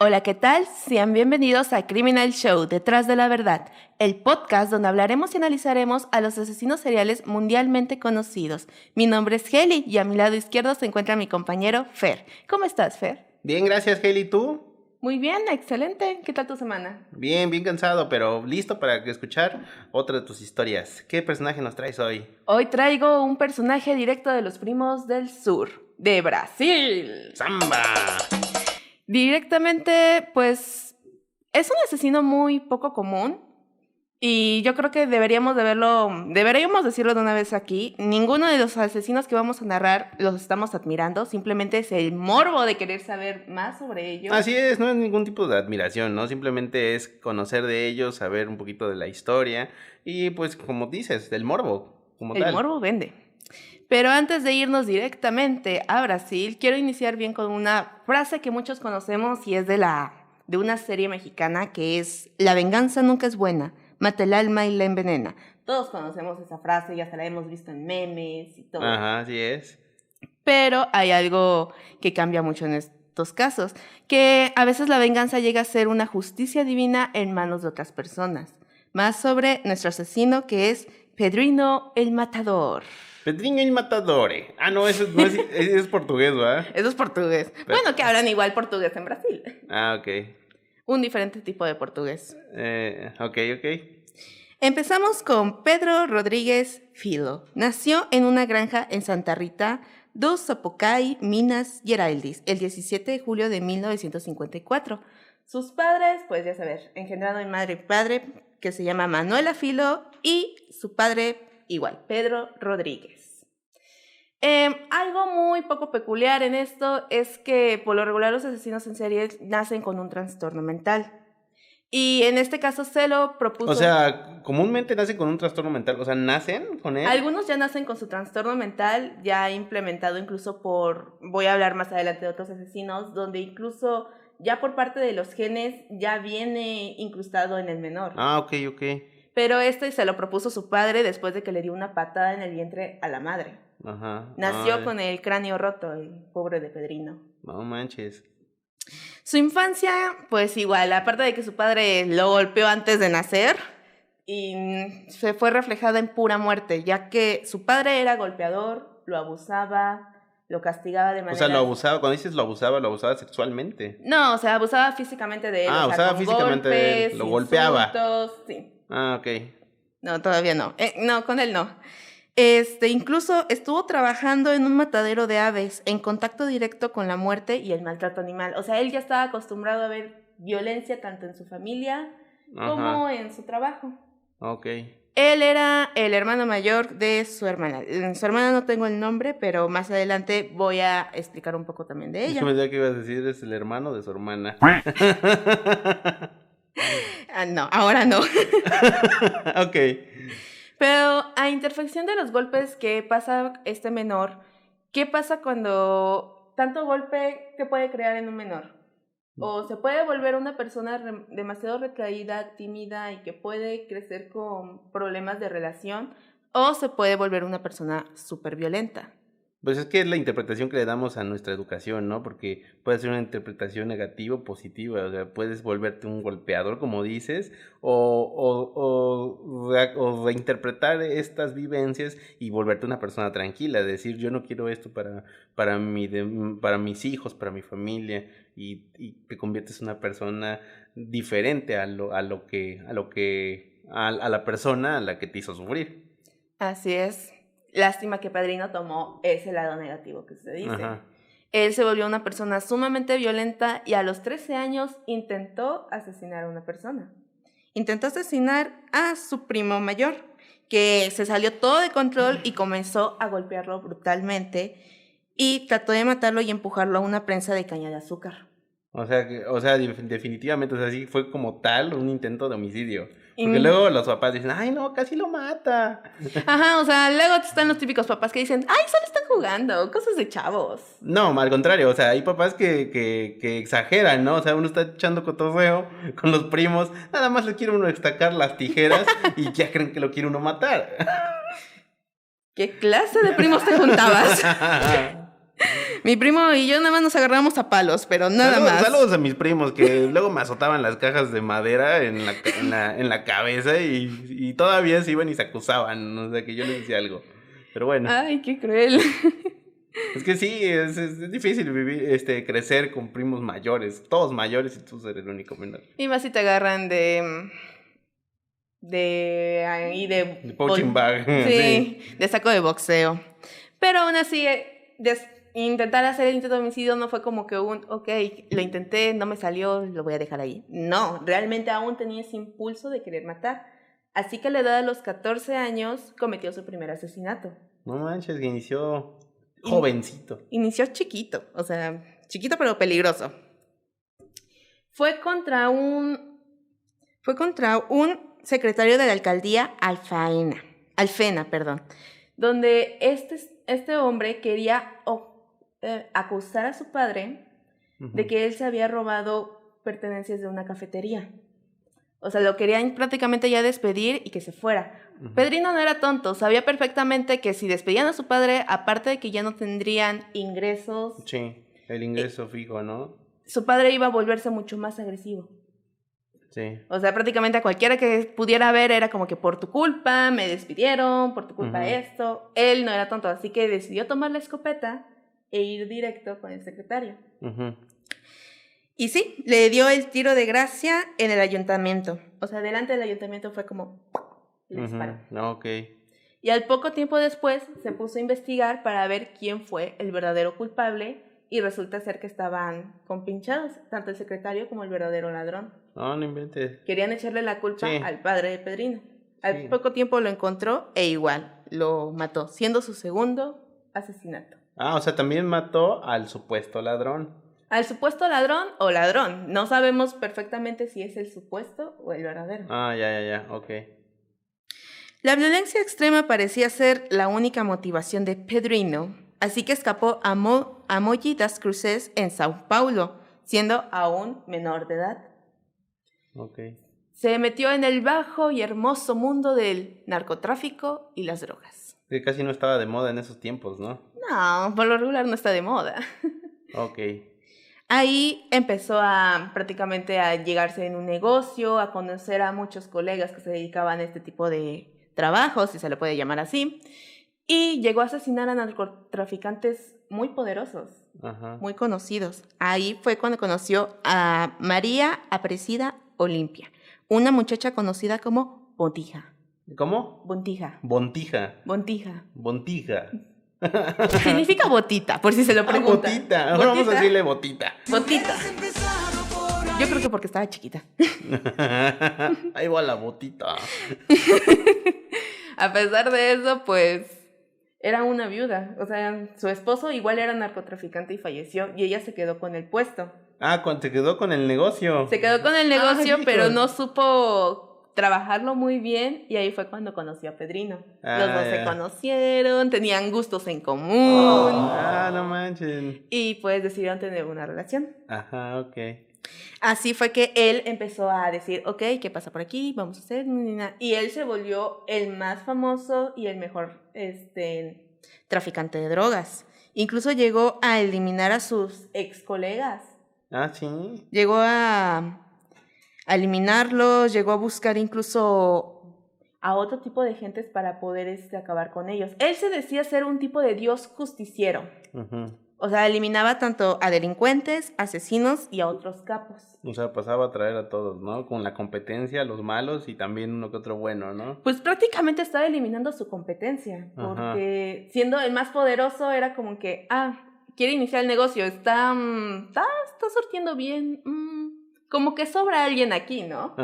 Hola, ¿qué tal? Sean bienvenidos a Criminal Show, Detrás de la Verdad, el podcast donde hablaremos y analizaremos a los asesinos seriales mundialmente conocidos. Mi nombre es Heli y a mi lado izquierdo se encuentra mi compañero Fer. ¿Cómo estás, Fer? Bien, gracias, Heli. ¿Tú? Muy bien, excelente. ¿Qué tal tu semana? Bien cansado, pero listo para escuchar otra de tus historias. ¿Qué personaje nos traes hoy? Hoy traigo un personaje directo de los Primos del Sur, de Brasil. ¡Samba! Directamente, pues, es un asesino muy poco común y yo creo que deberíamos decirlo de una vez aquí. Ninguno de los asesinos que vamos a narrar los estamos admirando, simplemente es el morbo de querer saber más sobre ellos. Así es, no es ningún tipo de admiración, ¿no? Simplemente es conocer de ellos, saber un poquito de la historia y pues como dices, del morbo, como tal. El morbo vende. Pero antes de irnos directamente a Brasil, quiero iniciar bien con una frase que muchos conocemos y es de una serie mexicana que es: la venganza nunca es buena, mata el alma y la envenena. Todos conocemos esa frase y hasta la hemos visto en memes y todo. Ajá, así es. Pero hay algo que cambia mucho en estos casos, que a veces la venganza llega a ser una justicia divina en manos de otras personas. Más sobre nuestro asesino, que es Pedrinho el Matador. Pedrinho el Matadore. Ah, no, eso no es portugués, ¿verdad? Eso es portugués. Bueno, que hablan igual portugués en Brasil. Ah, ok. Un diferente tipo de portugués. Ok. Empezamos con Pedro Rodríguez Filho. Nació en una granja en Santa Rita do Sapucaí, Minas Gerais, el 17 de julio de 1954. Sus padres, pues ya saber, engendrado en madre y padre, que se llama Manuela Filho, y su padre igual, Pedro Rodríguez. Algo muy poco peculiar en esto es que por lo regular los asesinos en serie nacen con un trastorno mental. Y en este caso se lo propuso... O sea, comúnmente nacen con un trastorno mental, o sea, ¿nacen con él? Algunos ya nacen con su trastorno mental, ya implementado incluso voy a hablar más adelante de otros asesinos, donde incluso ya por parte de los genes ya viene incrustado en el menor. Ah, ok. Pero se lo propuso su padre después de que le dio una patada en el vientre a la madre. Ajá. Nació con el cráneo roto, el pobre de Pedrino. No manches. Su infancia, pues igual, aparte de que su padre lo golpeó antes de nacer, y se fue reflejada en pura muerte, ya que su padre era golpeador, lo abusaba, lo castigaba de manera... O sea, lo abusaba, cuando dices lo abusaba sexualmente. No, o sea, abusaba físicamente de él. Ah, o sea, abusaba con físicamente de él, lo golpeaba. Insultos, sí. Ah, ok. No, todavía no. No, con él no. Incluso estuvo trabajando en un matadero de aves, en contacto directo con la muerte y el maltrato animal. O sea, él ya estaba acostumbrado a ver violencia tanto en su familia como en su trabajo. Ok. Él era el hermano mayor de su hermana. Su hermana no tengo el nombre, pero más adelante voy a explicar un poco también de ella. Yo me decía que ibas a decir es el hermano de su hermana. No, ahora no. Ok. Pero a interfección de los golpes que pasa este menor, ¿qué pasa cuando tanto golpe que puede crear en un menor? O se puede volver una persona demasiado retraída, tímida y que puede crecer con problemas de relación, o se puede volver una persona súper violenta. Pues es que es la interpretación que le damos a nuestra educación, ¿no? Porque puede ser una interpretación negativa o positiva, o sea, puedes volverte un golpeador, como dices, o reinterpretar estas vivencias y volverte una persona tranquila, decir, yo no quiero esto para mis hijos, para mi familia, y te conviertes en una persona diferente a la persona a la que te hizo sufrir. Así es. Lástima que Padrino tomó ese lado negativo que usted dice. Ajá. Él se volvió una persona sumamente violenta y a los 13 años intentó asesinar a una persona. Intentó asesinar a su primo mayor, que se salió todo de control y comenzó a golpearlo brutalmente y trató de matarlo y empujarlo a una prensa de caña de azúcar. O sea, definitivamente, o sea, sí fue como tal un intento de homicidio. Porque luego los papás dicen, ay, no, casi lo mata. Ajá, o sea, luego están los típicos papás que dicen, ay, solo están jugando, cosas de chavos. No, al contrario, o sea, hay papás que exageran, ¿no? O sea, uno está echando cotorreo con los primos, nada más le quiere uno destacar las tijeras y ya creen que lo quiere uno matar. ¿Qué clase de primos te juntabas? Mi primo y yo nada más nos agarramos a palos, pero nada más. Saludos a mis primos que luego me azotaban las cajas de madera en la cabeza y todavía se iban y se acusaban, o sea, que yo les decía algo. Pero bueno. Ay, qué cruel. Es que sí, es difícil vivir, crecer con primos mayores, todos mayores y tú eres el único menor. Y más si te agarran de punching bag. Sí, de saco de boxeo. Pero aún así, intentar hacer el intento de homicidio no fue como que ok, lo intenté, no me salió, lo voy a dejar ahí. No, realmente aún tenía ese impulso de querer matar. Así que a la edad de los 14 años cometió su primer asesinato. No manches, que inició jovencito. Inició chiquito, o sea, chiquito pero peligroso. Fue contra un secretario de la alcaldía Alfena, donde este hombre quería acusar a su padre de que él se había robado pertenencias de una cafetería. O sea, lo querían prácticamente ya despedir y que se fuera. Pedrino no era tonto, sabía perfectamente que si despedían a su padre, aparte de que ya no tendrían ingresos... Sí, el ingreso fijo, ¿no? Su padre iba a volverse mucho más agresivo. Sí. O sea, prácticamente a cualquiera que pudiera ver era como que por tu culpa me despidieron, por tu culpa esto. Él no era tonto, así que decidió tomar la escopeta e ir directo con el secretario. Y sí, le dio el tiro de gracia en el ayuntamiento. O sea, delante del ayuntamiento fue como... le disparó. Ok. Y al poco tiempo después se puso a investigar para ver quién fue el verdadero culpable y resulta ser que estaban compinchados, tanto el secretario como el verdadero ladrón. No inventes. Querían echarle la culpa al padre de Pedrino. Al poco tiempo lo encontró e igual lo mató, siendo su segundo asesinato. O sea, también mató al supuesto ladrón. Al supuesto ladrón o ladrón. No sabemos perfectamente si es el supuesto o el verdadero. Ya, ok. La violencia extrema parecía ser la única motivación de Pedrino, así que escapó a Mogi das Cruzes en Sao Paulo, siendo aún menor de edad. Ok. Se metió en el bajo y hermoso mundo del narcotráfico y las drogas. Que casi no estaba de moda en esos tiempos, ¿no? No, por lo regular no está de moda. Ok. Ahí empezó prácticamente a llegarse en un negocio, a conocer a muchos colegas que se dedicaban a este tipo de trabajos, si se le puede llamar así, y llegó a asesinar a narcotraficantes muy poderosos, muy conocidos. Ahí fue cuando conoció a María Aparecida Olimpia, una muchacha conocida como Bontija. ¿Cómo? Bontija. Bontija. Bontija. Bontija. Significa botita, por si se lo preguntan. Botita. Ahora vamos a decirle botita. Botita. Yo creo que porque estaba chiquita. Ahí va la botita. A pesar de eso, pues, era una viuda. O sea, su esposo igual era narcotraficante y falleció. Y ella se quedó con el puesto. Se quedó con el negocio. Se quedó con el negocio, pero no supo trabajarlo muy bien. Y ahí fue cuando conoció a Pedrino. Los dos se conocieron, tenían gustos en común. No manches. Y pues decidieron tener una relación. Ajá, ok. Así fue que él empezó a decir, ok, ¿qué pasa por aquí? Vamos a hacer... Y él se volvió el más famoso y el mejor traficante de drogas. Incluso llegó a eliminar a sus ex colegas. Sí. Llegó a eliminarlos, llegó a buscar incluso a otro tipo de gentes para poder acabar con ellos. Él se decía ser un tipo de dios justiciero. O sea, eliminaba tanto a delincuentes, asesinos y a otros capos. O sea, pasaba a traer a todos, ¿no? Con la competencia, los malos y también uno que otro bueno, ¿no? Pues prácticamente estaba eliminando su competencia. Porque siendo el más poderoso era como que, quiere iniciar el negocio, está surtiendo bien. Como que sobra alguien aquí, ¿no?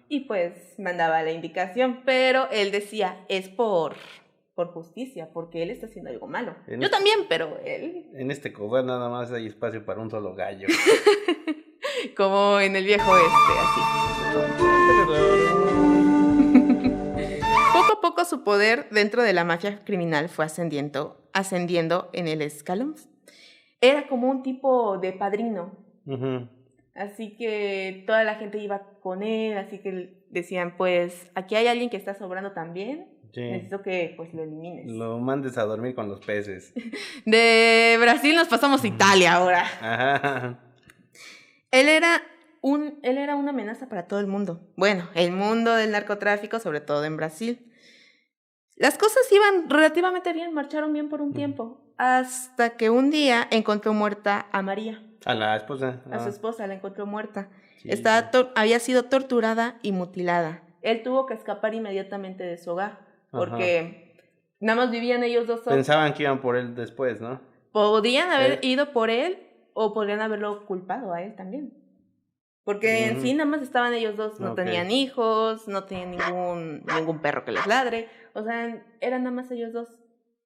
Y pues mandaba la indicación, pero él decía, es por justicia, porque él está haciendo algo malo. Yo también, pero él... En este cobar nada más hay espacio para un solo gallo. Como en el viejo así. Poco a poco su poder dentro de la mafia criminal fue ascendiendo en el escalón. Era como un tipo de padrino. Así que toda la gente iba con él, así que decían, pues, aquí hay alguien que está sobrando también. Sí. Necesito que pues lo elimines. Lo mandes a dormir con los peces. De Brasil nos pasamos a Italia ahora. Ajá. Él era una amenaza para todo el mundo. Bueno, el mundo del narcotráfico, sobre todo en Brasil. Las cosas iban relativamente bien, marcharon bien por un tiempo, hasta que un día encontró muerta a María. A la esposa. A su esposa la encontró muerta. Sí, Había sido torturada y mutilada. Él tuvo que escapar inmediatamente de su hogar, porque nada más vivían ellos dos solos. Pensaban que iban por él después, ¿no? Podían haber ido por él o podrían haberlo culpado a él también. Porque en sí nada más estaban ellos dos, no tenían hijos, no tenían ningún perro que les ladre, o sea, eran nada más ellos dos.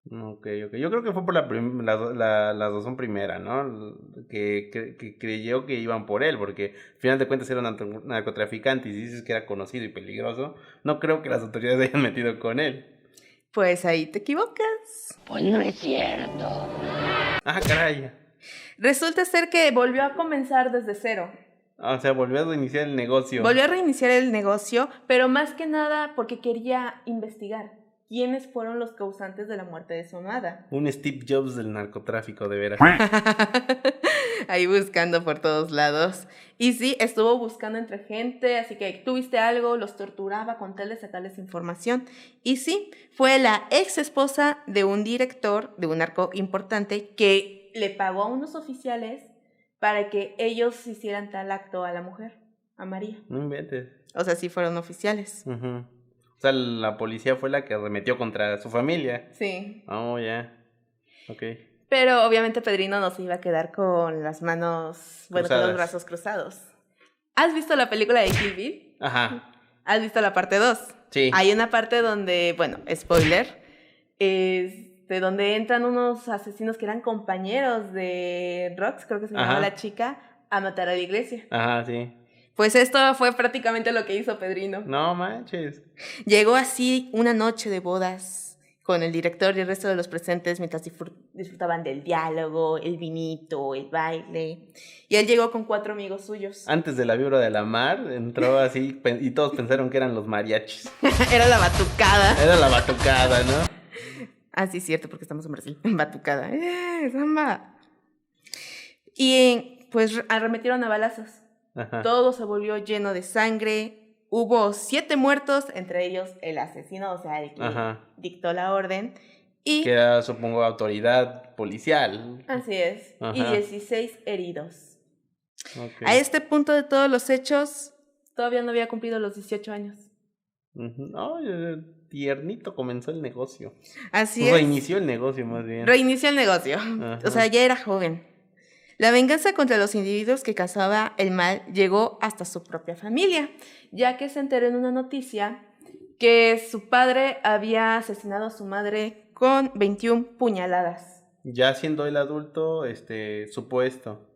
Ok. Yo creo que fue por la razón primera, ¿no? Que creyó que iban por él, porque al final de cuentas era un narcotraficante y si dices que era conocido y peligroso, no creo que las autoridades se hayan metido con él. Pues ahí te equivocas. Pues no es cierto. Ah, caray. Resulta ser que volvió a comenzar desde cero. O sea, volvió a reiniciar el negocio. Volvió a reiniciar el negocio, pero más que nada porque quería investigar quiénes fueron los causantes de la muerte de su amada. Un Steve Jobs del narcotráfico, de veras. Ahí buscando por todos lados. Y sí, estuvo buscando entre gente, así que tuviste algo, los torturaba con tal de sacarles información. Y sí, fue la ex esposa de un director de un narco importante que le pagó a unos oficiales para que ellos hicieran tal acto a la mujer, a María. No inventes. O sea, sí fueron oficiales. O sea, la policía fue la que arremetió contra su familia. Sí. Oh, ya. Ok. Pero obviamente Pedrino no se iba a quedar con las manos, bueno, con los brazos cruzados. ¿Has visto la película de Kill Bill? Ajá. ¿Has visto la parte 2? Sí. Hay una parte donde, bueno, spoiler, donde entran unos asesinos que eran compañeros de Rox, creo que se llamaba la chica, a matar a la iglesia. Ajá, sí. Pues esto fue prácticamente lo que hizo Pedrino. No manches. Llegó así una noche de bodas con el director y el resto de los presentes mientras disfrutaban del diálogo, el vinito, el baile. Y él llegó con 4 amigos suyos. Antes de la víbora de la mar, entró así y todos pensaron que eran los mariachis. Era la batucada. Era la batucada, ¿no? Ah, sí, cierto, porque estamos en Brasil. Batucada. ¡Samba! Y pues arremetieron a balazos. Ajá. Todo se volvió lleno de sangre. Hubo 7 muertos, entre ellos el asesino, o sea, el que dictó la orden. Y que era, supongo, autoridad policial. Así es. Ajá. Y 16 heridos. Okay. A este punto de todos los hechos, todavía no había cumplido los 18 años. No, tiernito comenzó el negocio. Así es. Reinició el negocio, más bien. Reinició el negocio. Ajá. O sea, ya era joven. La venganza contra los individuos que causaba el mal llegó hasta su propia familia, ya que se enteró en una noticia que su padre había asesinado a su madre con 21 puñaladas. Ya siendo el adulto, supuesto.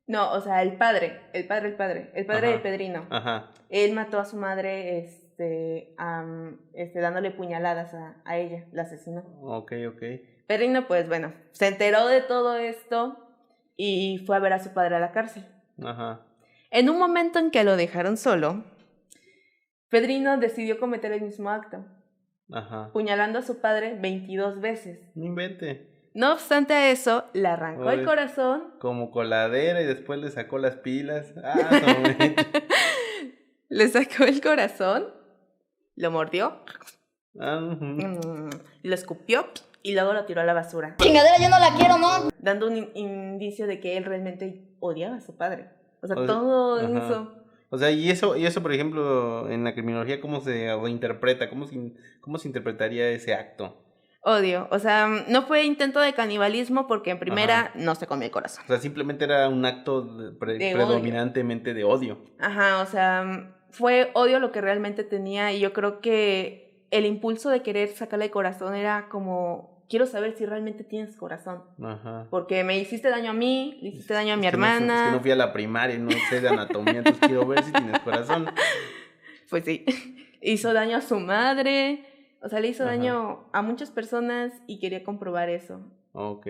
No, o sea, el padre de Pedrino. Ajá. Él mató a su madre, dándole puñaladas a ella, la asesinó. Ok. Pedrino, pues bueno, se enteró de todo esto y fue a ver a su padre a la cárcel. Ajá. En un momento en que lo dejaron solo, Pedrino decidió cometer el mismo acto. Ajá. Puñalando a su padre 22 veces. No invente. No obstante a eso, le arrancó el corazón. Como coladera y después le sacó las pilas. Le sacó el corazón, lo mordió, lo escupió y luego lo tiró a la basura. Chingadera, yo no la quiero, ¿no? Dando un indicio de que él realmente odiaba a su padre. O sea, todo eso. O sea, y eso, por ejemplo, en la criminología, ¿cómo se reinterpreta? ¿Cómo se interpretaría ese acto? Odio. O sea, no fue intento de canibalismo porque en primera no se comió el corazón. O sea, simplemente era un acto predominantemente de odio. Ajá, o sea, fue odio lo que realmente tenía y yo creo que el impulso de querer sacarle el corazón era como, quiero saber si realmente tienes corazón. Ajá. Porque me hiciste daño a mí, le hiciste daño a mi hermana. Es que no fui a la primaria, no sé de anatomía, entonces quiero ver si tienes corazón. Pues sí, hizo daño a su madre, o sea, le hizo daño a muchas personas y quería comprobar eso. Ok.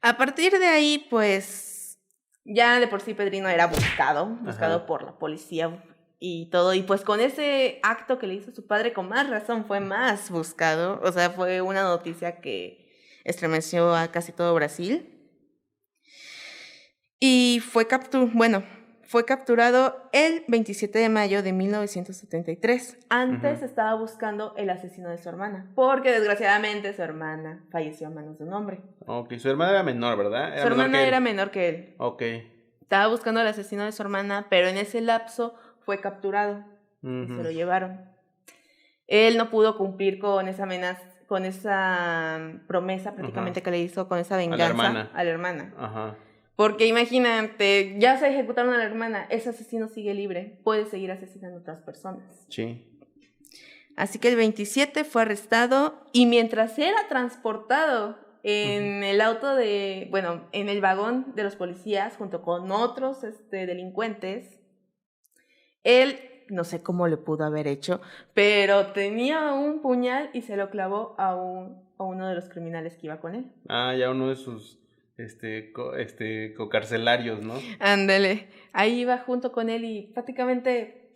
A partir de ahí, pues, ya de por sí Pedrino era buscado por la policía y todo. Y pues con ese acto que le hizo su padre, con más razón, fue más buscado. O sea, fue una noticia que estremeció a casi todo Brasil. Y fue capturado el 27 de mayo de 1973. Antes estaba buscando el asesino de su hermana, porque desgraciadamente su hermana falleció a manos de un hombre. Ok, su hermana era menor, ¿verdad? Su hermana era menor que él. Ok. Estaba buscando al asesino de su hermana, pero en ese lapso fue capturado y se lo llevaron. Él no pudo cumplir con esa amenaza, con esa promesa prácticamente que le hizo, con esa venganza a la hermana. Ajá. Porque imagínate, ya se ejecutaron a la hermana, ese asesino sigue libre, puede seguir asesinando a otras personas. Sí. Así que el 27 fue arrestado y mientras era transportado en el auto en el vagón de los policías junto con otros delincuentes, él, no sé cómo le pudo haber hecho, pero tenía un puñal y se lo clavó a uno de los criminales que iba con él. Ah, ya uno de sus cocarcelarios, ¿no? Ándale, ahí iba junto con él y prácticamente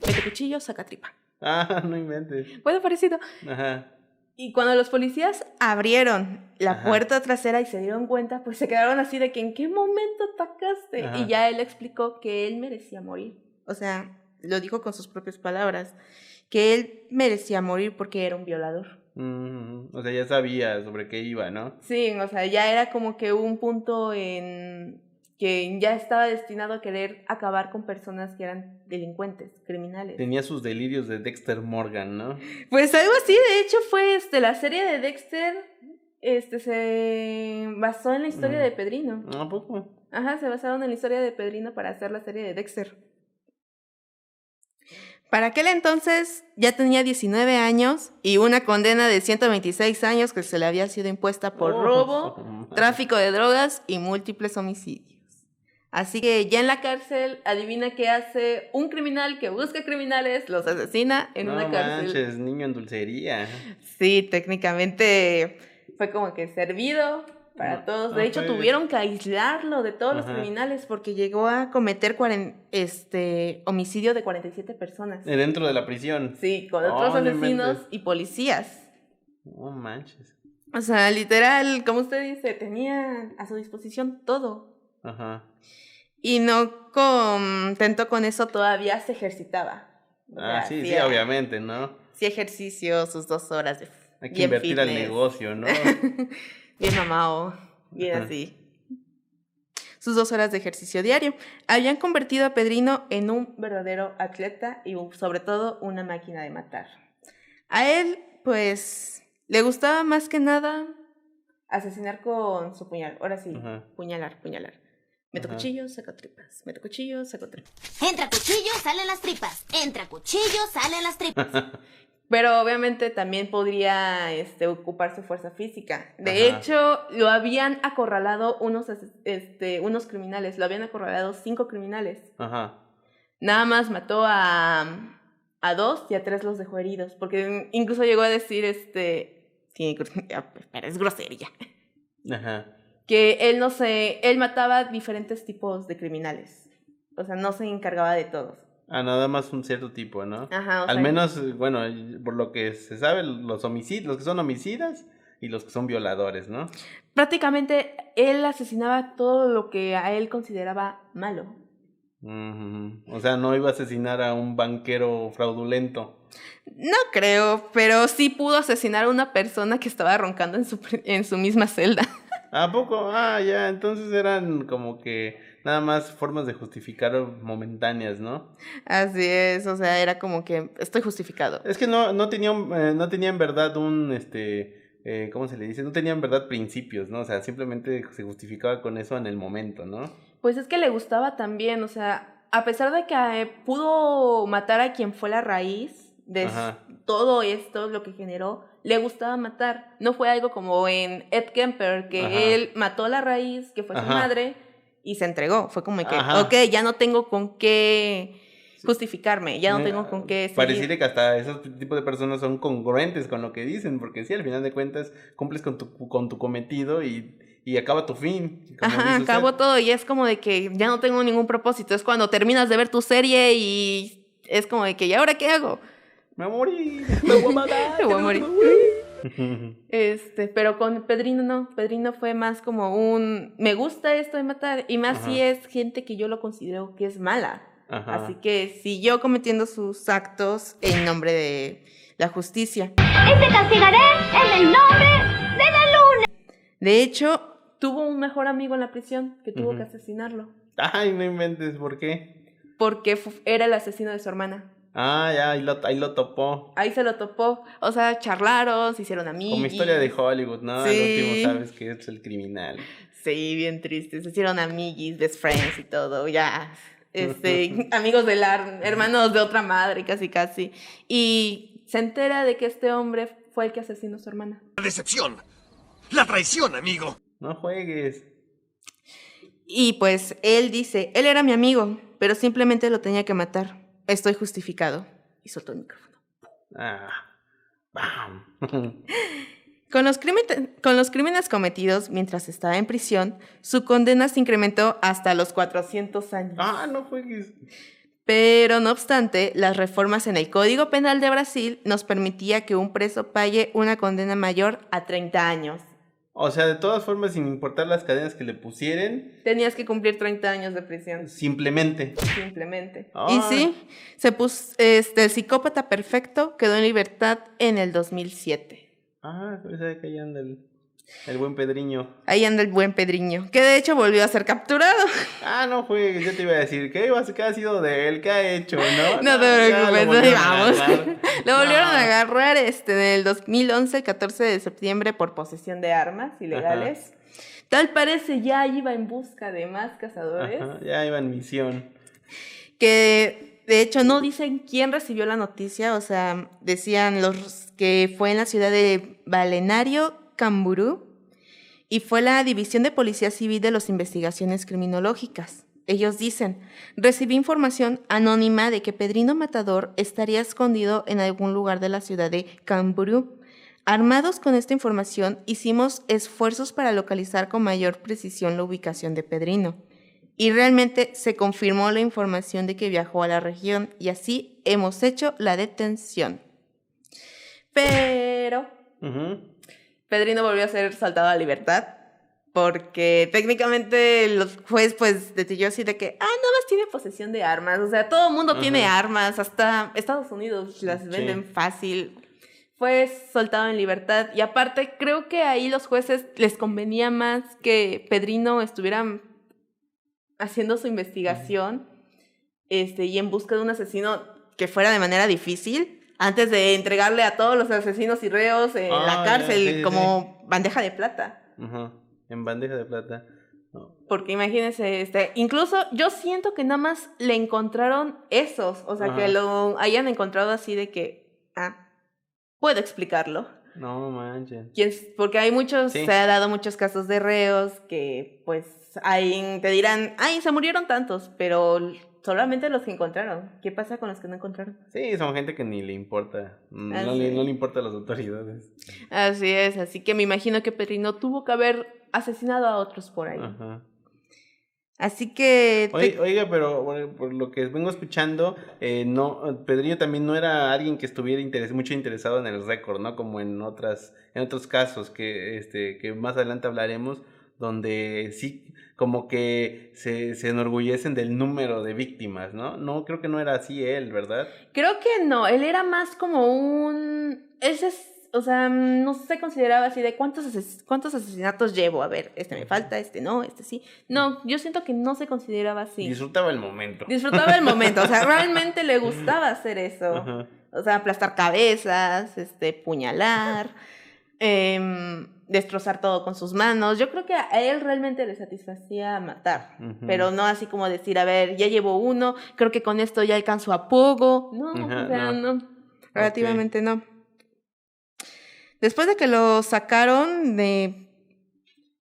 mete cuchillo, saca tripa. Ah, no inventes. Bueno, parecido. Ajá. Y cuando los policías abrieron la puerta trasera y se dieron cuenta, pues se quedaron así de que ¿en qué momento atacaste? Ajá. Y ya él explicó que él merecía morir. O sea, lo dijo con sus propias palabras, que él merecía morir porque era un violador. O sea, ya sabía sobre qué iba, ¿no? Sí, o sea, ya era como que un punto en que ya estaba destinado a querer acabar con personas que eran delincuentes, criminales. Tenía sus delirios de Dexter Morgan, ¿no? Pues algo así, de hecho fue la serie de Dexter, se basó en la historia de Pedrino. ¿A poco? Ajá, se basaron en la historia de Pedrino para hacer la serie de Dexter. Para aquel entonces ya tenía 19 años y una condena de 126 años que se le había sido impuesta por robo, tráfico de drogas y múltiples homicidios. Así que ya en la cárcel, adivina qué hace un criminal que busca criminales, los asesina en una cárcel. No manches, niño en dulcería. Sí, técnicamente fue como que servido para todos. De hecho, tuvieron que aislarlo de todos los criminales porque llegó a cometer homicidio de 47 personas. Dentro de la prisión. Sí, con otros asesinos y policías. No manches. O sea, literal, como usted dice, tenía a su disposición todo. Ajá. Y no contento con eso, todavía se ejercitaba. Sí, obviamente, ¿no? Sí, ejercicio, sus 2 horas de hay que invertir fitness. Al negocio, ¿no? Bien mamado, bien así. Sus 2 horas de ejercicio diario habían convertido a Pedrino en un verdadero atleta y sobre todo una máquina de matar. A él, pues, le gustaba más que nada asesinar con su puñal. Ahora sí, puñalar. Meto cuchillo, saco tripas. Meto cuchillo, saco tripas. Entra cuchillo, salen las tripas. Entra cuchillo, salen las tripas. Pero obviamente también podría ocupar su fuerza física. De hecho, lo habían acorralado unos criminales. Lo habían acorralado 5 criminales. Ajá. Nada más mató a 2 y a 3 los dejó heridos. Porque incluso llegó a decir, sí, pero es grosería. Ajá. Que él mataba diferentes tipos de criminales. O sea, no se encargaba de todos. Nada más un cierto tipo, ¿no? Ajá. Al menos, bueno, por lo que se sabe, los que son homicidas y los que son violadores, ¿no? Prácticamente él asesinaba todo lo que a él consideraba malo. O sea, no iba a asesinar a un banquero fraudulento. No creo, pero sí pudo asesinar a una persona que estaba roncando en su misma celda. ¿A poco? Ya, entonces eran como que nada más formas de justificar momentáneas, ¿no? Así es, o sea, era como que estoy justificado. Es que no tenía en verdad ¿cómo se le dice? No tenía en verdad principios, ¿no? O sea, simplemente se justificaba con eso en el momento, ¿no? Pues es que le gustaba también, o sea, a pesar de que pudo matar a quien fue la raíz de todo esto, lo que generó, le gustaba matar. No fue algo como en Ed Kemper, que él mató a la raíz, que fue su madre, y se entregó. Fue como que, ok, ya no tengo con qué justificarme, ya no tengo con qué seguir. Pareciera que hasta esos tipos de personas son congruentes con lo que dicen, porque sí, al final de cuentas cumples con tu cometido y acaba tu fin. Ajá, acabó todo y es como de que ya no tengo ningún propósito. Es cuando terminas de ver tu serie y es como de que, ¿y ahora qué hago? Me voy a morir, me voy a matar. Me voy a morir. Pero con Pedrino no. Pedrino fue más como me gusta esto de matar. Y más si es gente que yo lo considero que es mala. Ajá. Así que siguió cometiendo sus actos en nombre de la justicia. Y te castigaré en el nombre de la luna. De hecho, tuvo un mejor amigo en la prisión que tuvo que asesinarlo. Ay, no inventes, ¿por qué? Porque era el asesino de su hermana. Ah, ya, ahí lo topó. Ahí se lo topó. O sea, charlaron, se hicieron amigos. Como historia de Hollywood, ¿no? Sí. Al último sabes que es el criminal. Sí, bien triste. Se hicieron amiguis, best friends y todo. Ya, amigos hermanos de otra madre, casi. Y se entera de que este hombre fue el que asesinó a su hermana. La decepción. La traición, amigo. No juegues. Y pues él dice, él era mi amigo, pero simplemente lo tenía que matar. Estoy justificado. Y soltó el micrófono. ¡Bam! Con los crímenes cometidos mientras estaba en prisión, su condena se incrementó hasta los 400 años. No juegues. Pero no obstante, las reformas en el Código Penal de Brasil nos permitía que un preso pague una condena mayor a 30 años. O sea, de todas formas, sin importar las cadenas que le pusieran... Tenías que cumplir 30 años de prisión. Simplemente. Y sí, el psicópata perfecto quedó en libertad en el 2007. Pues ahí que ahí anda el buen Pedriño. Ahí anda el buen Pedriño, que de hecho volvió a ser capturado. No juegues, yo te iba a decir, ¿qué ha sido de él? ¿Qué ha hecho, no? No te preocupes, vamos. Lo volvieron a agarrar en el 2011, el 14 de septiembre, por posesión de armas ilegales. Ajá. Tal parece ya iba en busca de más cazadores. Ya iba en misión. Que de hecho no dicen quién recibió la noticia, o sea, decían que fue en la ciudad de Balneario Camboriú y fue la División de Policía Civil de las Investigaciones Criminológicas. Ellos dicen, recibí información anónima de que Pedrino Matador estaría escondido en algún lugar de la ciudad de Camboriú. Armados con esta información, hicimos esfuerzos para localizar con mayor precisión la ubicación de Pedrino. Y realmente se confirmó la información de que viajó a la región y así hemos hecho la detención. Pero Pedrino volvió a ser saltado a libertad porque técnicamente el juez pues decidió así de que nada más tiene posesión de armas. O sea, todo el mundo tiene armas, hasta Estados Unidos las venden fácil. Fue soltado en libertad y aparte creo que ahí los jueces les convenía más que Pedrino estuviera haciendo su investigación y en busca de un asesino que fuera de manera difícil antes de entregarle a todos los asesinos y reos en la cárcel como bandeja de plata. En bandeja de plata. No. Porque imagínense, incluso yo siento que nada más le encontraron esos, o sea, que lo hayan encontrado así de que, puedo explicarlo. No manches. Porque hay muchos, se ha dado muchos casos de reos que pues te dirán, se murieron tantos, pero solamente los que encontraron. ¿Qué pasa con los que no encontraron? Sí, son gente que ni le importa. No le importa a las autoridades. Así es, así que me imagino que Pedrino tuvo que haber asesinado a otros por ahí. Así que... Oiga, pero bueno, por lo que vengo escuchando, Pedrillo también no era alguien que estuviera mucho interesado en el récord, ¿no? Como en otros casos que más adelante hablaremos, donde sí, como que se enorgullecen del número de víctimas, ¿no? No, creo que no era así él, ¿verdad? Creo que no, él era más como o sea, no se consideraba así de cuántos asesinatos llevo. A ver, me falta, no, sí. No, yo siento que no se consideraba así. Disfrutaba el momento. O sea, realmente le gustaba hacer eso. O sea, aplastar cabezas, puñalar, destrozar todo con sus manos. Yo creo que a él realmente le satisfacía matar, pero no así como decir, a ver, ya llevo uno, creo que con esto ya alcanzo a poco. No, no, relativamente no. Después de que lo sacaron de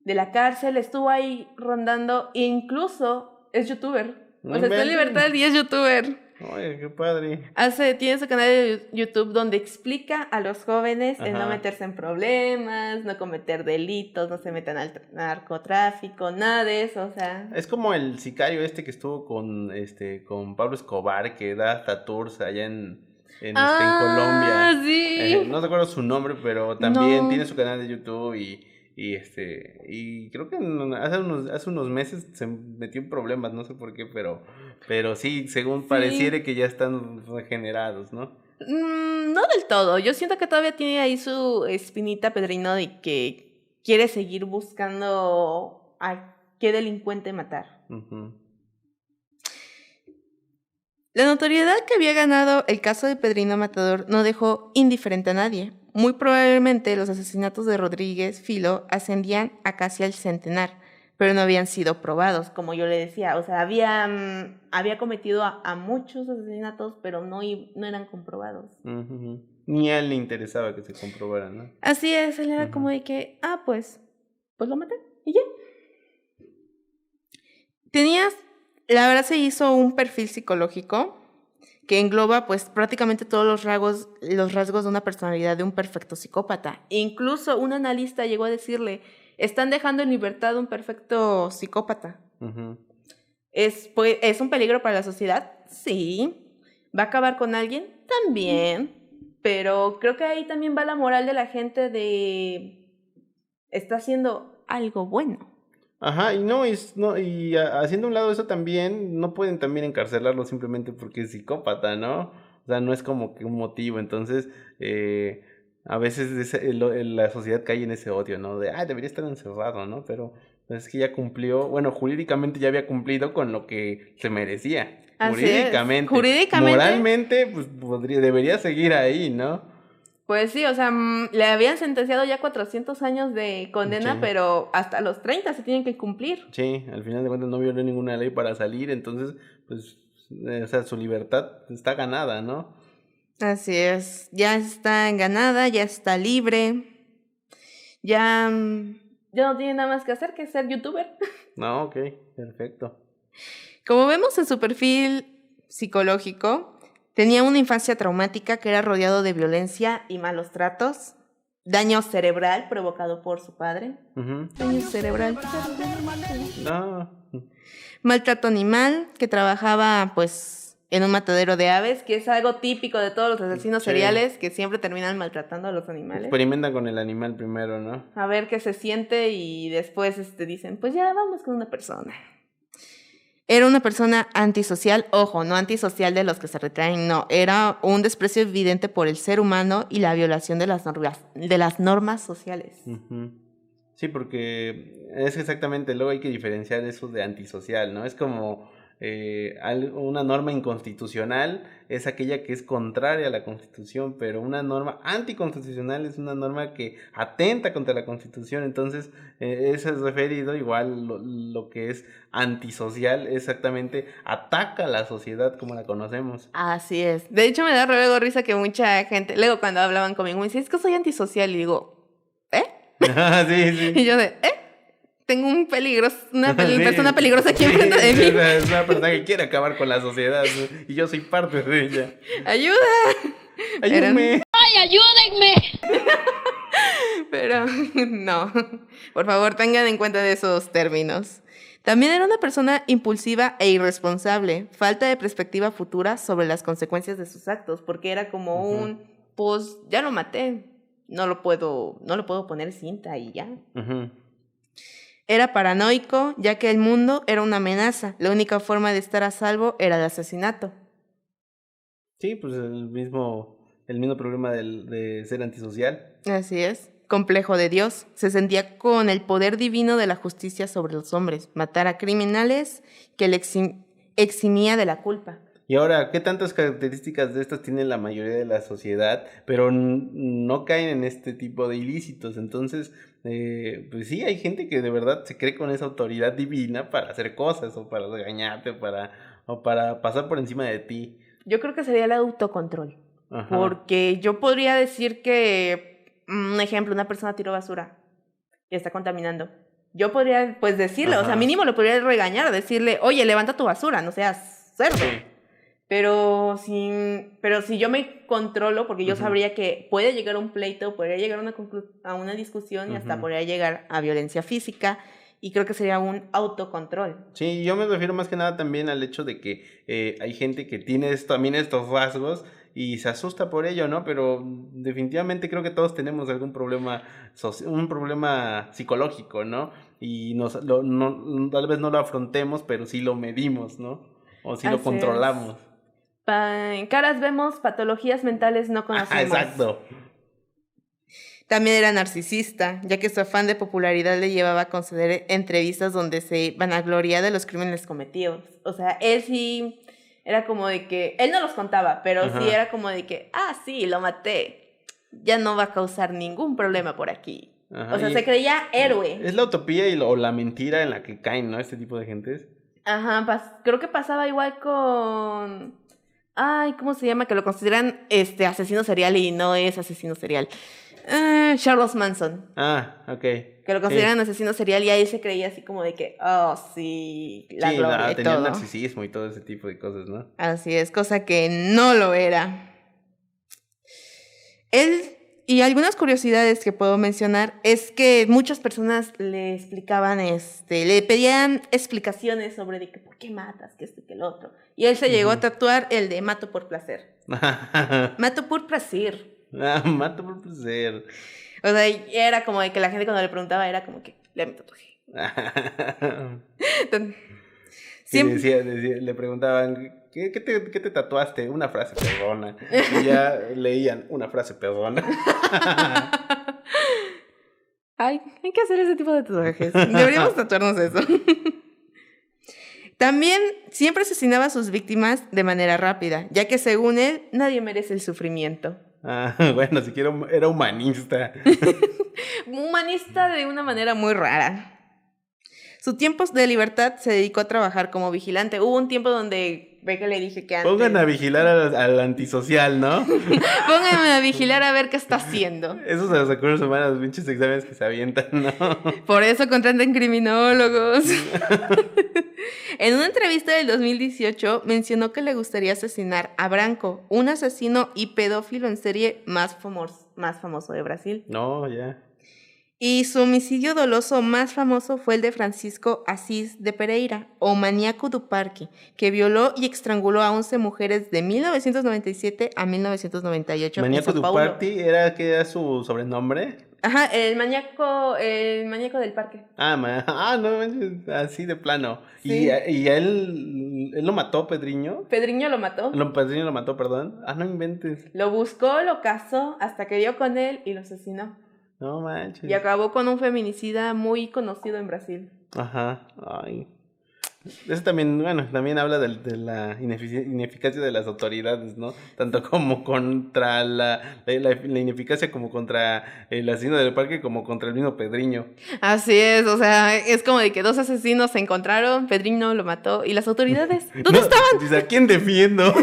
la cárcel, estuvo ahí rondando, e incluso es youtuber. O sea, está en libertad y es youtuber. Oye, qué padre. Tiene su canal de YouTube donde explica a los jóvenes en no Ajá. meterse en problemas, no cometer delitos, no se metan al narcotráfico, nada de eso, o sea. Es como el sicario que estuvo con Pablo Escobar, que da hasta tours allá en Colombia. Sí. No recuerdo su nombre, pero también No. tiene su canal de YouTube y creo que hace unos meses se metió en problemas, no sé por qué, pero sí, según Sí. pareciera que ya están regenerados, ¿no? No del todo. Yo siento que todavía tiene ahí su espinita Pedrino de que quiere seguir buscando a qué delincuente matar. Ujú. La notoriedad que había ganado el caso de Pedrino Matador no dejó indiferente a nadie. Muy probablemente los asesinatos de Rodríguez Filo ascendían a casi al centenar, pero no habían sido probados, como yo le decía. O sea, había cometido a muchos asesinatos, pero no eran comprobados. Ujú. Ni a él le interesaba que se comprobara, ¿no? Así es, él era Ujú. como de que, pues lo maté y ya. La verdad se hizo un perfil psicológico que engloba pues prácticamente todos los rasgos de una personalidad de un perfecto psicópata. Incluso un analista llegó a decirle, están dejando en libertad un perfecto psicópata. Ujú. ¿Es un peligro para la sociedad? Sí. ¿Va a acabar con alguien? También. Pero creo que ahí también va la moral de la gente de está haciendo algo bueno. Ajá, haciendo un lado eso también, no pueden también encarcelarlo simplemente porque es psicópata, ¿no? O sea, no es como que un motivo, entonces a veces la sociedad cae en ese odio, ¿no? De, debería estar encerrado, ¿no? Pero es que ya cumplió, bueno, jurídicamente ya había cumplido con lo que se merecía. Así es. Jurídicamente. Jurídicamente. Moralmente, pues debería seguir ahí, ¿no? Pues sí, o sea, le habían sentenciado ya 400 años de condena, Sí. pero hasta los 30 se tienen que cumplir. Sí, al final de cuentas no violó ninguna ley para salir, entonces, pues, o sea, su libertad está ganada, ¿no? Así es, ya está ganada, ya está libre, ya no tiene nada más que hacer que ser youtuber. No, ok, perfecto. Como vemos en su perfil psicológico, tenía una infancia traumática que era rodeado de violencia y malos tratos, daño cerebral provocado por su padre, Ujú. daño cerebral, No. maltrato animal, que trabajaba pues en un matadero de aves, que es algo típico de todos los asesinos Sí. seriales que siempre terminan maltratando a los animales. Experimentan con el animal primero, ¿no? A ver qué se siente y después dicen, pues ya vamos con una persona. Era una persona antisocial, ojo, no antisocial de los que se retraen, no. Era un desprecio evidente por el ser humano y la violación de las normas sociales. Ujú. Sí, porque es exactamente, luego hay que diferenciar eso de antisocial, ¿no? Es como una norma inconstitucional es aquella que es contraria a la Constitución, pero una norma anticonstitucional es una norma que atenta contra la Constitución, entonces eso es referido, igual lo que es antisocial exactamente ataca a la sociedad como la conocemos. Así es. De hecho, me da luego risa que mucha gente, luego cuando hablaban conmigo, me dicen, es que soy antisocial, y digo, ¿eh? Sí. Y yo de, tengo una Sí, persona peligrosa aquí enfrente de mí. Es una persona que quiere acabar con la sociedad, ¿no? Y yo soy parte de ella. ¡Ayuda! ¡Ayúdame! ¡Ay, ayúdenme! Pero no, por favor tengan en cuenta de esos términos. También era una persona impulsiva e irresponsable, falta de perspectiva futura sobre las consecuencias de sus actos, porque era como pues ya lo maté, no lo puedo poner cinta y ya. Uh-huh. Era paranoico, ya que el mundo era una amenaza, la única forma de estar a salvo era el asesinato. Sí, pues el mismo problema de ser antisocial. Así es. Complejo de Dios. Se sentía con el poder divino de la justicia sobre los hombres. Matar a criminales que le eximía de la culpa. Y ahora, ¿qué tantas características de estas tiene la mayoría de la sociedad? Pero no caen en este tipo de ilícitos. Entonces, pues sí, hay gente que de verdad se cree con esa autoridad divina para hacer cosas, o para regañarte, o para pasar por encima de ti. Yo creo que sería el autocontrol. Ajá. Porque yo podría decir que, un ejemplo, una persona tiró basura y está contaminando. Yo podría, pues, decirle, o sea, mínimo lo podría regañar, decirle, oye, levanta tu basura, no seas cerdo. Sí. Pero si yo me controlo, porque yo sabría que puede llegar a un pleito, podría llegar a una discusión y hasta podría llegar a violencia física, y creo que sería un autocontrol. Sí, yo me refiero más que nada también al hecho de que hay gente que tiene también estos rasgos y se asusta por ello, ¿no? Pero definitivamente creo que todos tenemos algún problema, un problema psicológico, ¿no? Y tal vez no lo afrontemos, pero sí lo medimos, ¿no? O sí lo controlamos. En caras vemos, patologías mentales no conocemos. Exacto. También era narcisista, ya que su afán de popularidad le llevaba a conceder entrevistas donde se vanagloria de los crímenes cometidos. O sea, él sí era como de que, él no los contaba, pero sí era como de que, sí, lo maté, ya no va a causar ningún problema por aquí. Ajá, o sea, se creía héroe. Es la utopía o la mentira en la que caen, ¿no? Este tipo de gentes. Ajá, creo que pasaba igual con... ¿cómo se llama? Que lo consideran asesino serial y no es asesino serial. Charles Manson. Ok. Que lo consideran asesino serial y ahí se creía así como de que, sí, la gloria y tenía todo. Narcisismo y todo ese tipo de cosas, ¿no? Así es, cosa que no lo era. Y algunas curiosidades que puedo mencionar es que muchas personas le explicaban, le pedían explicaciones sobre de que por qué matas, que esto y que el otro. Y él se llegó a tatuar el de mato por placer. Mato por placer. Mato por placer. O sea, era como de que la gente cuando le preguntaba era como que, le tatuaje. Le preguntaban, ¿qué te tatuaste? Una frase perdona. Y ya leían una frase perdona. Hay que hacer ese tipo de tatuajes. Deberíamos tatuarnos eso. También siempre asesinaba a sus víctimas de manera rápida, ya que según él, nadie merece el sufrimiento. Bueno, siquiera era humanista. Humanista de una manera muy rara. Su tiempo de libertad se dedicó a trabajar como vigilante. Hubo un tiempo donde, ve que le dije que antes... Pongan a vigilar al antisocial, ¿no? Pónganme a vigilar a ver qué está haciendo. Esos se los recursos humanos, los pinches exámenes que se avientan, ¿no? Por eso contratan criminólogos. En una entrevista del 2018 mencionó que le gustaría asesinar a Branco, un asesino y pedófilo en serie más famoso de Brasil. No, ya. Y su homicidio doloso más famoso fue el de Francisco Assis de Pereira, o Maníaco do Parque, que violó y estranguló a 11 mujeres de 1997 a 1998. ¿Maníaco do Parque era su sobrenombre? Ajá, el maníaco del parque. No, así de plano. Sí. ¿Y él lo mató, Pedriño? Pedriño lo mató. Pedriño lo mató, perdón. No inventes. Lo buscó, lo casó, hasta que dio con él y lo asesinó. No manches. Y acabó con un feminicida muy conocido en Brasil. Ajá, ay. Eso también, también habla de la ineficacia de las autoridades, ¿no? Tanto como contra la ineficacia como contra el asesino del parque, como contra el mismo Pedriño. Así es, o sea, es como de que dos asesinos se encontraron, Pedriño lo mató, ¿y las autoridades? ¿Dónde estaban? Dice, ¿a quién defiendo?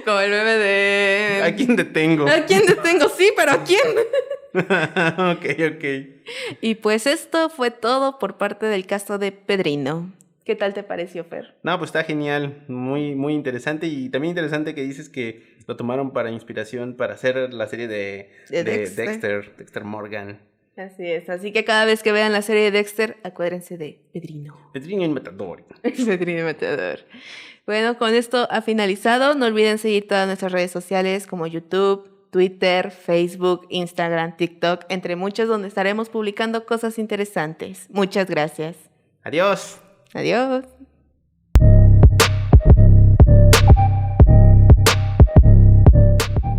Como el meme de... ¿A quién detengo? ¿A quién detengo? Sí, pero ¿a quién? Ok. Y pues esto fue todo por parte del caso de Pedrino. ¿Qué tal te pareció, Fer? No, pues está genial, muy, muy interesante. Y también interesante que dices que lo tomaron para inspiración para hacer la serie de Dexter Morgan. Así es, así que cada vez que vean la serie de Dexter, acuérdense de Pedrino. Pedrino el matador. Pedrino el matador. Bueno, con esto ha finalizado. No olviden seguir todas nuestras redes sociales como YouTube, Twitter, Facebook, Instagram, TikTok, entre muchas, donde estaremos publicando cosas interesantes. Muchas gracias. Adiós. Adiós.